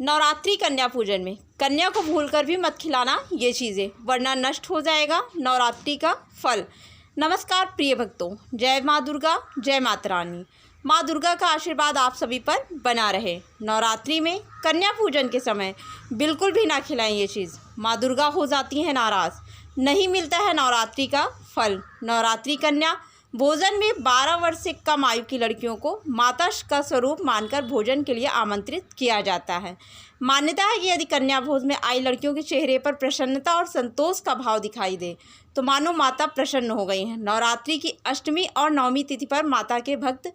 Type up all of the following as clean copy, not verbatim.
नवरात्रि कन्या पूजन में कन्या को भूलकर भी मत खिलाना ये चीज़ें, वरना नष्ट हो जाएगा नवरात्रि का फल। नमस्कार प्रिय भक्तों, जय माँ दुर्गा, जय माता रानी। माँ दुर्गा का आशीर्वाद आप सभी पर बना रहे। नवरात्रि में कन्या पूजन के समय बिल्कुल भी ना खिलाएं ये चीज़, माँ दुर्गा हो जाती हैं नाराज़, नहीं मिलता है नवरात्रि का फल। नवरात्रि कन्या भोजन में 12 वर्ष से कम आयु की लड़कियों को माता का स्वरूप मानकर भोजन के लिए आमंत्रित किया जाता है। मान्यता है कि यदि कन्या भोज में आई लड़कियों के चेहरे पर प्रसन्नता और संतोष का भाव दिखाई दे तो मानो माता प्रसन्न हो गई हैं। नवरात्रि की अष्टमी और नवमी तिथि पर माता के भक्त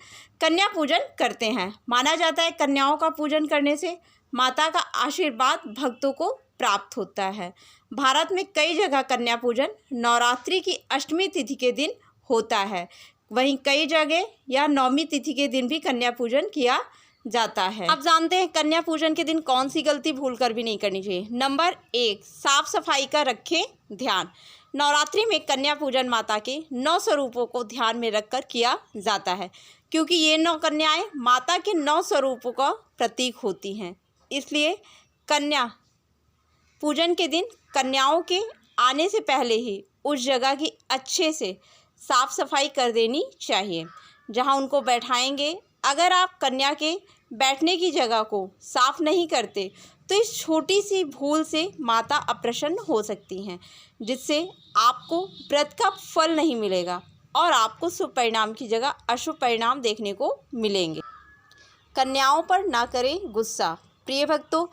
कन्या पूजन करते हैं। माना जाता है कन्याओं का पूजन करने से माता का आशीर्वाद भक्तों को प्राप्त होता है। भारत में कई जगह कन्या पूजन नवरात्रि की अष्टमी तिथि के दिन होता है, वहीं कई जगह या नवमी तिथि के दिन भी कन्या पूजन किया जाता है। अब जानते हैं कन्या पूजन के दिन कौन सी गलती भूलकर भी नहीं करनी चाहिए। नंबर 1, साफ सफाई का रखें ध्यान। नवरात्रि में कन्या पूजन माता के 9 स्वरूपों को ध्यान में रखकर किया जाता है, क्योंकि ये 9 कन्याएं माता के 9 स्वरूपों का प्रतीक होती हैं। इसलिए कन्या पूजन के दिन कन्याओं के आने से पहले ही उस जगह की अच्छे से साफ़ सफाई कर देनी चाहिए जहां उनको बैठाएंगे। अगर आप कन्या के बैठने की जगह को साफ़ नहीं करते तो इस छोटी सी भूल से माता अप्रसन्न हो सकती हैं, जिससे आपको व्रत का फल नहीं मिलेगा और आपको शुभ परिणाम की जगह अशुभ परिणाम देखने को मिलेंगे। कन्याओं पर ना करें गुस्सा। प्रिय भक्तों,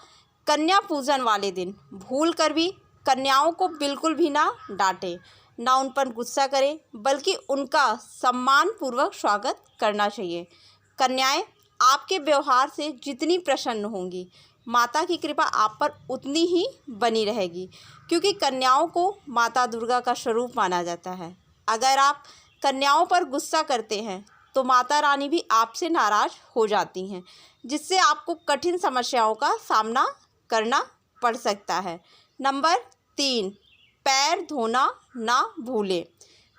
कन्या पूजन वाले दिन भूल कर भी कन्याओं को बिल्कुल भी ना डांटें, ना उन पर गुस्सा करें, बल्कि उनका सम्मानपूर्वक स्वागत करना चाहिए। कन्याएं आपके व्यवहार से जितनी प्रसन्न होंगी, माता की कृपा आप पर उतनी ही बनी रहेगी, क्योंकि कन्याओं को माता दुर्गा का स्वरूप माना जाता है। अगर आप कन्याओं पर गुस्सा करते हैं तो माता रानी भी आपसे नाराज़ हो जाती हैं, जिससे आपको कठिन समस्याओं का सामना करना पड़ सकता है। नंबर 3, पैर धोना ना भूलें।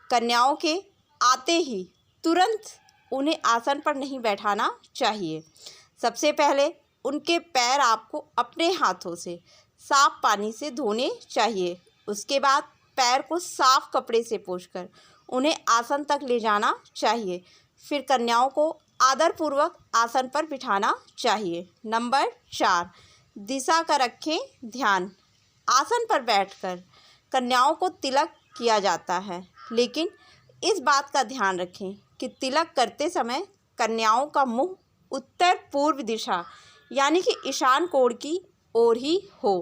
कन्याओं के आते ही तुरंत उन्हें आसन पर नहीं बैठाना चाहिए। सबसे पहले उनके पैर आपको अपने हाथों से साफ पानी से धोने चाहिए। उसके बाद पैर को साफ कपड़े से पोंछकर उन्हें आसन तक ले जाना चाहिए। फिर कन्याओं को आदरपूर्वक आसन पर बिठाना चाहिए। नंबर 4, दिशा का रखें ध्यान। आसन पर बैठकर कन्याओं को तिलक किया जाता है, लेकिन इस बात का ध्यान रखें कि तिलक करते समय कन्याओं का मुंह उत्तर पूर्व दिशा यानी कि ईशान कोण की ओर ही हो।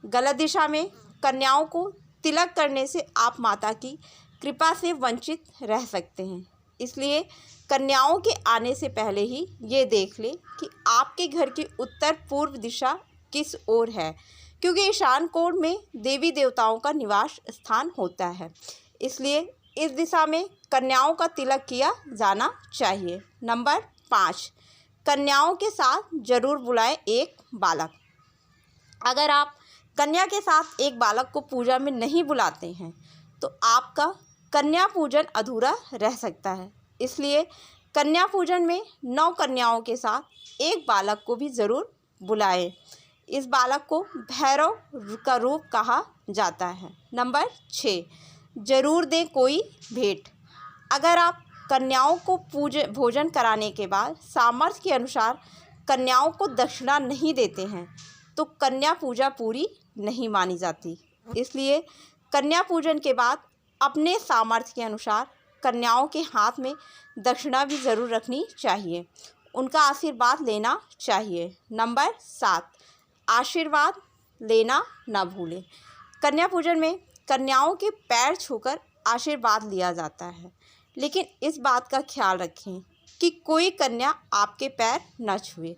गलत दिशा में कन्याओं को तिलक करने से आप माता की कृपा से वंचित रह सकते हैं। इसलिए कन्याओं के आने से पहले ही ये देख लें कि आपके घर की उत्तर पूर्व दिशा किस ओर है, क्योंकि ईशान कोण में देवी देवताओं का निवास स्थान होता है। इसलिए इस दिशा में कन्याओं का तिलक किया जाना चाहिए। नंबर 5, कन्याओं के साथ जरूर बुलाएं एक बालक। अगर आप कन्या के साथ एक बालक को पूजा में नहीं बुलाते हैं तो आपका कन्या पूजन अधूरा रह सकता है। इसलिए कन्या पूजन में 9 कन्याओं के साथ एक बालक को भी ज़रूर बुलाएं। इस बालक को भैरव का रूप कहा जाता है। नंबर 6, जरूर दें कोई भेंट। अगर आप कन्याओं को भोजन कराने के बाद सामर्थ्य के अनुसार कन्याओं को दक्षिणा नहीं देते हैं तो कन्या पूजा पूरी नहीं मानी जाती। इसलिए कन्या पूजन के बाद अपने सामर्थ्य के अनुसार कन्याओं के हाथ में दक्षिणा भी ज़रूर रखनी चाहिए, उनका आशीर्वाद लेना चाहिए। नंबर 7, आशीर्वाद लेना ना भूलें। कन्या पूजन में कन्याओं के पैर छूकर आशीर्वाद लिया जाता है, लेकिन इस बात का ख्याल रखें कि कोई कन्या आपके पैर न छुए।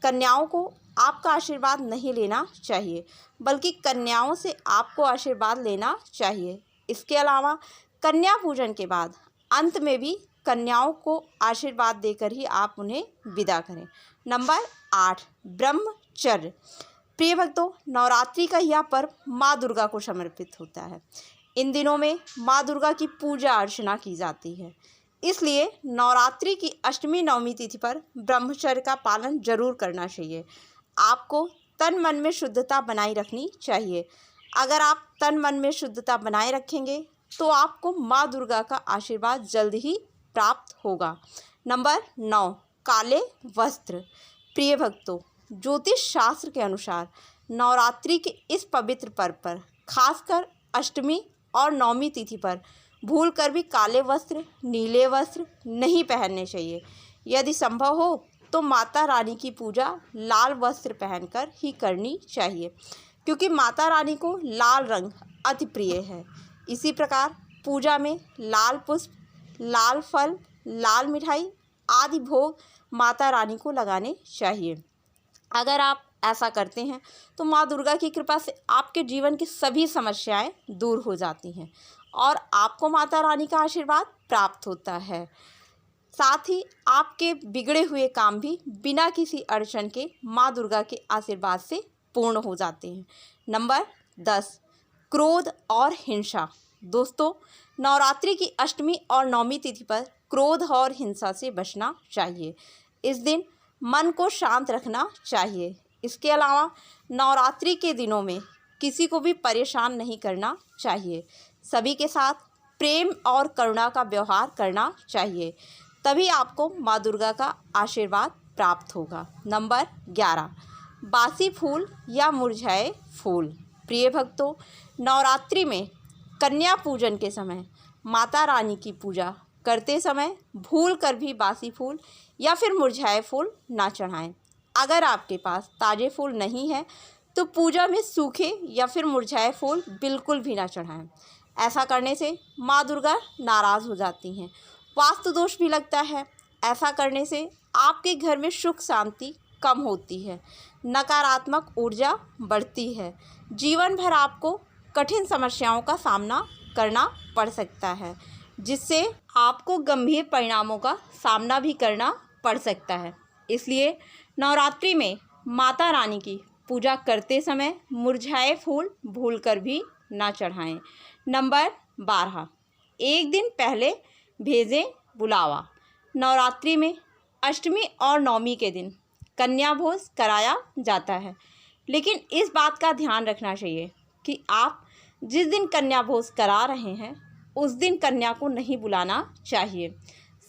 कन्याओं को आपका आशीर्वाद नहीं लेना चाहिए, बल्कि कन्याओं से आपको आशीर्वाद लेना चाहिए। इसके अलावा कन्या पूजन के बाद अंत में भी कन्याओं को आशीर्वाद देकर ही आप उन्हें विदा करें। नंबर 8, ब्रह्मचर्य। प्रिय भक्तों, नवरात्रि का यह पर्व माँ दुर्गा को समर्पित होता है। इन दिनों में माँ दुर्गा की पूजा अर्चना की जाती है। इसलिए नवरात्रि की अष्टमी नवमी तिथि पर ब्रह्मचर्य का पालन जरूर करना चाहिए। आपको तन मन में शुद्धता बनाए रखनी चाहिए। अगर आप तन मन में शुद्धता बनाए रखेंगे तो आपको माँ दुर्गा का आशीर्वाद जल्द ही प्राप्त होगा। नंबर 9, काले वस्त्र। प्रिय भक्तों, ज्योतिष शास्त्र के अनुसार नवरात्रि के इस पवित्र पर्व पर, खासकर अष्टमी और नवमी तिथि पर भूल कर भी काले वस्त्र, नीले वस्त्र नहीं पहनने चाहिए। यदि संभव हो तो माता रानी की पूजा लाल वस्त्र पहनकर ही करनी चाहिए, क्योंकि माता रानी को लाल रंग अति प्रिय है। इसी प्रकार पूजा में लाल पुष्प, लाल फल, लाल मिठाई आदि भोग माता रानी को लगाने चाहिए। अगर आप ऐसा करते हैं तो माँ दुर्गा की कृपा से आपके जीवन की सभी समस्याएं दूर हो जाती हैं और आपको माता रानी का आशीर्वाद प्राप्त होता है। साथ ही आपके बिगड़े हुए काम भी बिना किसी अड़चन के माँ दुर्गा के आशीर्वाद से पूर्ण हो जाते हैं। नंबर 10, क्रोध और हिंसा। दोस्तों, नवरात्रि की अष्टमी और नवमी तिथि पर क्रोध और हिंसा से बचना चाहिए। इस दिन मन को शांत रखना चाहिए। इसके अलावा नवरात्रि के दिनों में किसी को भी परेशान नहीं करना चाहिए। सभी के साथ प्रेम और करुणा का व्यवहार करना चाहिए, तभी आपको माँ दुर्गा का आशीर्वाद प्राप्त होगा। नंबर 11, बासी फूल या मुरझाए फूल। प्रिय भक्तों, नवरात्रि में कन्या पूजन के समय माता रानी की पूजा करते समय भूल कर भी बासी फूल या फिर मुरझाए फूल ना चढ़ाएं। अगर आपके पास ताज़े फूल नहीं है तो पूजा में सूखे या फिर मुरझाए फूल बिल्कुल भी ना चढ़ाएं। ऐसा करने से माँ दुर्गा नाराज़ हो जाती हैं, वास्तु दोष भी लगता है। ऐसा करने से आपके घर में सुख शांति कम होती है, नकारात्मक ऊर्जा बढ़ती है, जीवन भर आपको कठिन समस्याओं का सामना करना पड़ सकता है, जिससे आपको गंभीर परिणामों का सामना भी करना पड़ सकता है। इसलिए नवरात्रि में माता रानी की पूजा करते समय मुरझाए फूल भूलकर भी ना चढ़ाएं। नंबर 12, एक दिन पहले भेजें बुलावा। नवरात्रि में अष्टमी और नवमी के दिन कन्या भोज कराया जाता है, लेकिन इस बात का ध्यान रखना चाहिए कि आप जिस दिन कन्या भोज करा रहे हैं उस दिन कन्या को नहीं बुलाना चाहिए।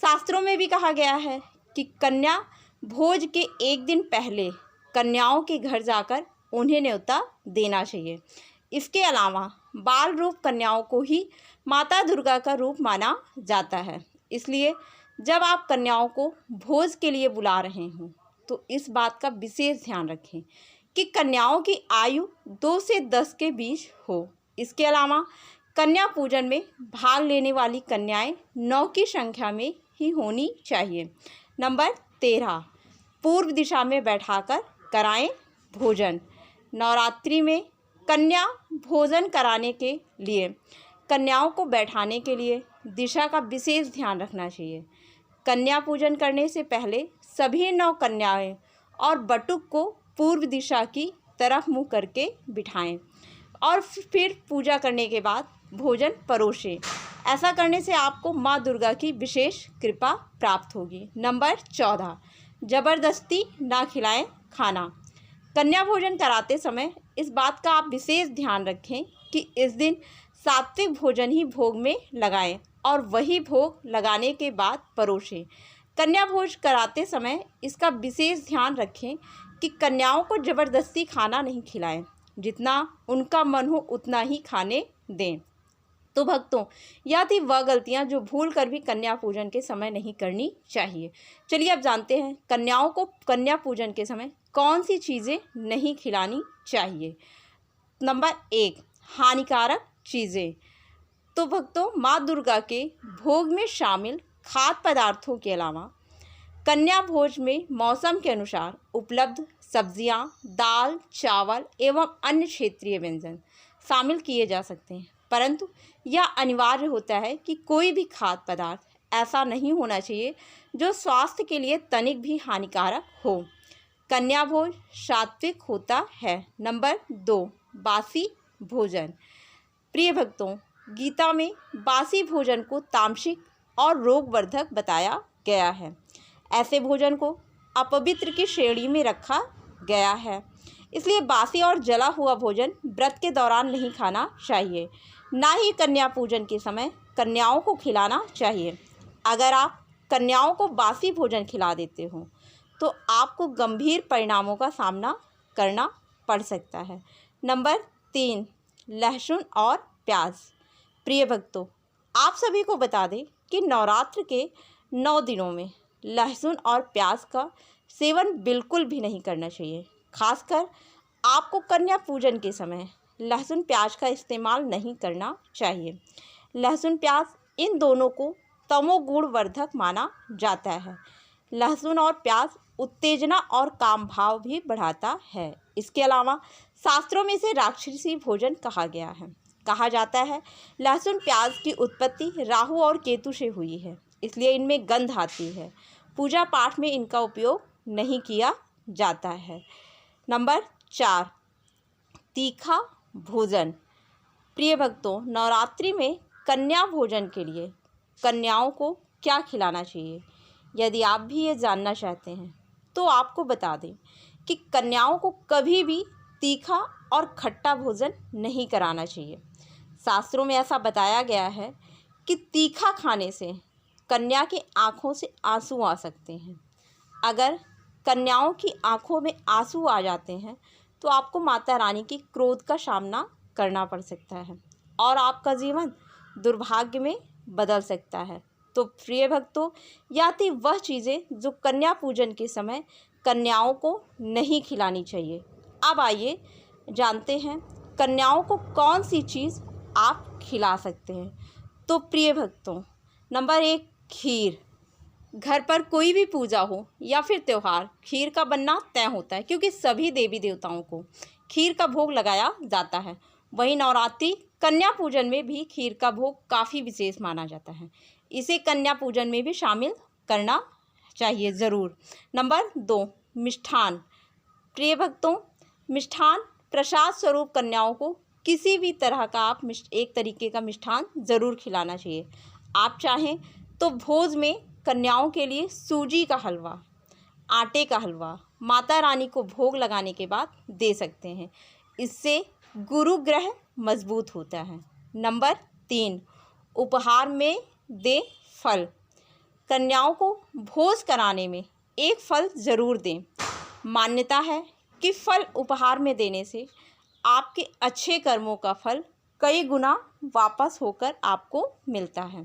शास्त्रों में भी कहा गया है कि कन्या भोज के एक दिन पहले कन्याओं के घर जाकर उन्हें न्योता देना चाहिए। इसके अलावा बाल रूप कन्याओं को ही माता दुर्गा का रूप माना जाता है। इसलिए जब आप कन्याओं को भोज के लिए बुला रहे हों तो इस बात का विशेष ध्यान रखें कि कन्याओं की आयु 2 से 10 के बीच हो। इसके अलावा कन्या पूजन में भाग लेने वाली कन्याएं 9 की संख्या में ही होनी चाहिए। नंबर 13, पूर्व दिशा में बैठाकर कराएं भोजन। नवरात्रि में कन्या भोजन कराने के लिए कन्याओं को बैठाने के लिए दिशा का विशेष ध्यान रखना चाहिए। कन्या पूजन करने से पहले सभी 9 कन्याएं और बटुक को पूर्व दिशा की तरफ मुँह करके बिठाएं और फिर पूजा करने के बाद भोजन परोसें। ऐसा करने से आपको माँ दुर्गा की विशेष कृपा प्राप्त होगी। नंबर 14, ज़बरदस्ती ना खिलाएं खाना। कन्या भोजन कराते समय इस बात का आप विशेष ध्यान रखें कि इस दिन सात्विक भोजन ही भोग में लगाएं और वही भोग लगाने के बाद परोसें। कन्या भोज कराते समय इसका विशेष ध्यान रखें कि कन्याओं को ज़बरदस्ती खाना नहीं खिलाएं, जितना उनका मन हो उतना ही खाने दें। तो भक्तों, यह थी वह गलतियां जो भूल कर भी कन्या पूजन के समय नहीं करनी चाहिए। चलिए अब जानते हैं कन्याओं को कन्या पूजन के समय कौन सी चीज़ें नहीं खिलानी चाहिए। नंबर 1, हानिकारक चीज़ें। तो भक्तों, माँ दुर्गा के भोग में शामिल खाद्य पदार्थों के अलावा कन्या भोज में मौसम के अनुसार उपलब्ध सब्जियां, दाल, चावल एवं अन्य क्षेत्रीय व्यंजन शामिल किए जा सकते हैं, परंतु यह अनिवार्य होता है कि कोई भी खाद्य पदार्थ ऐसा नहीं होना चाहिए जो स्वास्थ्य के लिए तनिक भी हानिकारक हो। कन्या भोज सात्विक होता है। नंबर 2, बासी भोजन। प्रिय भक्तों, गीता में बासी भोजन को तामसिक और रोगवर्धक बताया गया है। ऐसे भोजन को अपवित्र की श्रेणी में रखा गया है। इसलिए बासी और जला हुआ भोजन व्रत के दौरान नहीं खाना चाहिए। ना ही कन्या पूजन के समय कन्याओं को खिलाना चाहिए। अगर आप कन्याओं को बासी भोजन खिला देते हो तो आपको गंभीर परिणामों का सामना करना पड़ सकता है। नंबर 3, लहसुन और प्याज। प्रिय भक्तों, आप सभी को बता दें कि नवरात्र के 9 दिनों में लहसुन और प्याज का सेवन बिल्कुल भी नहीं करना चाहिए। खासकर आपको कन्या पूजन के समय लहसुन प्याज का इस्तेमाल नहीं करना चाहिए। लहसुन प्याज इन दोनों को तमोगुण वर्धक माना जाता है। लहसुन और प्याज उत्तेजना और काम भाव भी बढ़ाता है। इसके अलावा शास्त्रों में इसे राक्षसी भोजन कहा गया है। कहा जाता है लहसुन प्याज की उत्पत्ति राहु और केतु से हुई है, इसलिए इनमें गंध आती है। पूजा पाठ में इनका उपयोग नहीं किया जाता है। नंबर 4, तीखा भोजन। प्रिय भक्तों, नवरात्रि में कन्या भोजन के लिए कन्याओं को क्या खिलाना चाहिए, यदि आप भी ये जानना चाहते हैं तो आपको बता दें कि कन्याओं को कभी भी तीखा और खट्टा भोजन नहीं कराना चाहिए। शास्त्रों में ऐसा बताया गया है कि तीखा खाने से कन्या की आँखों से आंसू आ सकते हैं। अगर कन्याओं की आँखों में आंसू आ जाते हैं तो आपको माता रानी की क्रोध का सामना करना पड़ सकता है और आपका जीवन दुर्भाग्य में बदल सकता है। तो प्रिय भक्तों, यह थी वह चीज़ें जो कन्या पूजन के समय कन्याओं को नहीं खिलानी चाहिए। अब आइए जानते हैं कन्याओं को कौन सी चीज़ आप खिला सकते हैं। तो प्रिय भक्तों, नंबर 1, खीर। घर पर कोई भी पूजा हो या फिर त्यौहार, खीर का बनना तय होता है क्योंकि सभी देवी देवताओं को खीर का भोग लगाया जाता है। वहीं नवरात्रि कन्या पूजन में भी खीर का भोग काफ़ी विशेष माना जाता है। इसे कन्या पूजन में भी शामिल करना चाहिए ज़रूर। नंबर 2, मिष्ठान। प्रिय भक्तों, मिष्ठान प्रसाद स्वरूप कन्याओं को किसी भी तरह का आप एक तरीके का मिष्ठान ज़रूर खिलाना चाहिए। आप चाहें तो भोज में कन्याओं के लिए सूजी का हलवा, आटे का हलवा माता रानी को भोग लगाने के बाद दे सकते हैं। इससे गुरु ग्रह मजबूत होता है। नंबर 3, उपहार में दे फल। कन्याओं को भोज कराने में एक फल ज़रूर दें। मान्यता है कि फल उपहार में देने से आपके अच्छे कर्मों का फल कई गुना वापस होकर आपको मिलता है।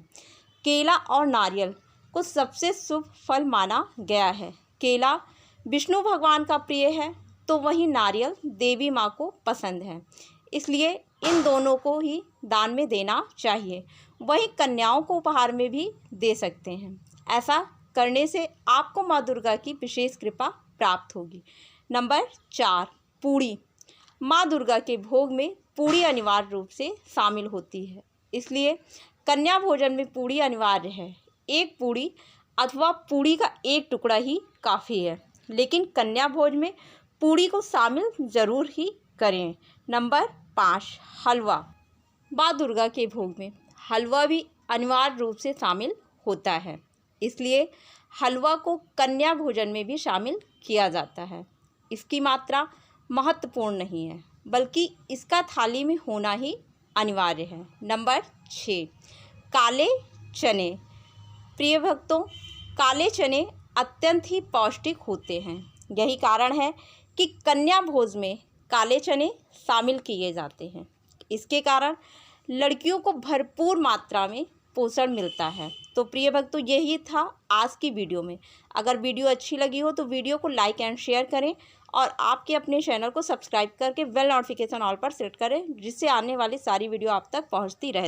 केला और नारियल को सबसे शुभ फल माना गया है। केला विष्णु भगवान का प्रिय है तो वहीं नारियल देवी माँ को पसंद है, इसलिए इन दोनों को ही दान में देना चाहिए। वहीं कन्याओं को उपहार में भी दे सकते हैं। ऐसा करने से आपको माँ दुर्गा की विशेष कृपा प्राप्त होगी। नंबर 4, पूड़ी। माँ दुर्गा के भोग में पूड़ी अनिवार्य रूप से शामिल होती है, इसलिए कन्या भोजन में पूड़ी अनिवार्य है। एक पूड़ी अथवा पूड़ी का एक टुकड़ा ही काफ़ी है, लेकिन कन्या भोज में पूड़ी को शामिल ज़रूर ही करें। नंबर 5, हलवा। माँ दुर्गा के भोग में हलवा भी अनिवार्य रूप से शामिल होता है, इसलिए हलवा को कन्या भोजन में भी शामिल किया जाता है। इसकी मात्रा महत्वपूर्ण नहीं है, बल्कि इसका थाली में होना ही अनिवार्य है। नंबर 6, काले चने। प्रिय भक्तों, काले चने अत्यंत ही पौष्टिक होते हैं। यही कारण है कि कन्या भोज में काले चने शामिल किए जाते हैं। इसके कारण लड़कियों को भरपूर मात्रा में पोषण मिलता है। तो प्रिय भक्तों, यही था आज की वीडियो में। अगर वीडियो अच्छी लगी हो तो वीडियो को लाइक एंड शेयर करें और आपके अपने चैनल को सब्सक्राइब करके बेल नोटिफिकेशन ऑल पर सेट करें, जिससे आने वाली सारी वीडियो आप तक पहुंचती रहे।